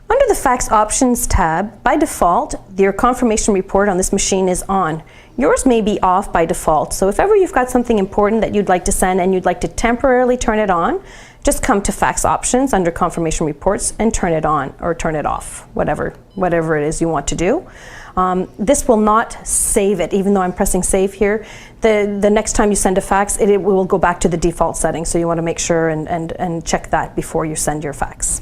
Under the Fax Options tab, by default, your confirmation report on this machine is on. Yours may be off by default, so if ever you've got something important that you'd like to send and you'd like to temporarily turn it on, just come to Fax Options under Confirmation Reports and turn it on or turn it off, whatever it is you want to do. This will not save it, even though I'm pressing save here. The next time you send a fax, it will go back to the default settings, so you want to make sure and check that before you send your fax.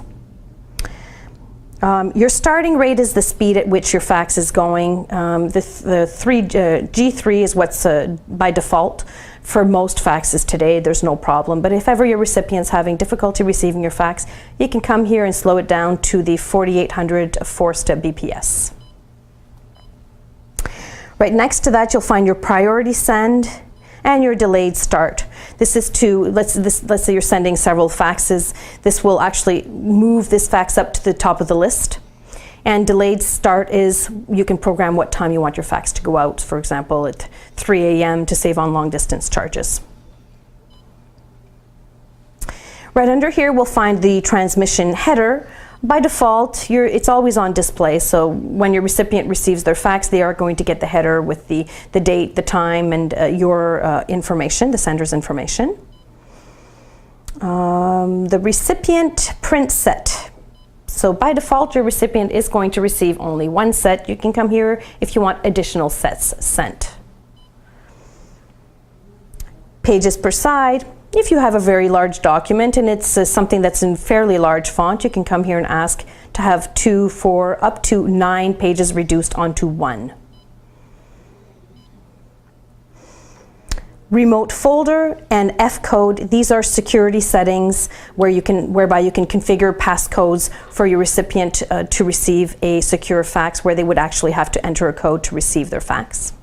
Your starting rate is the speed at which your fax is going. G3 is what's by default for most faxes today. There's no problem, but if ever your recipient's having difficulty receiving your fax, you can come here and slow it down to the 4800 forced BPS. Right next to that, you'll find your priority send and your delayed start. This is to, let's say you're sending several faxes. This will actually move this fax up to the top of the list. And delayed start is, you can program what time you want your fax to go out, for example, at 3 a.m. to save on long distance charges. Right under here, we'll find the transmission header. By default, it's always on display, so when your recipient receives their fax, they are going to get the header with the date, the time, and your information, the sender's information. The recipient print set. So by default, your recipient is going to receive only one set. You can come here if you want additional sets sent. Pages per side. If you have a very large document and it's something that's in fairly large font, you can come here and ask to have 2, 4, up to 9 pages reduced onto 1. Remote folder and F-code, these are security settings whereby you can configure passcodes for your recipient to receive a secure fax, where they would actually have to enter a code to receive their fax.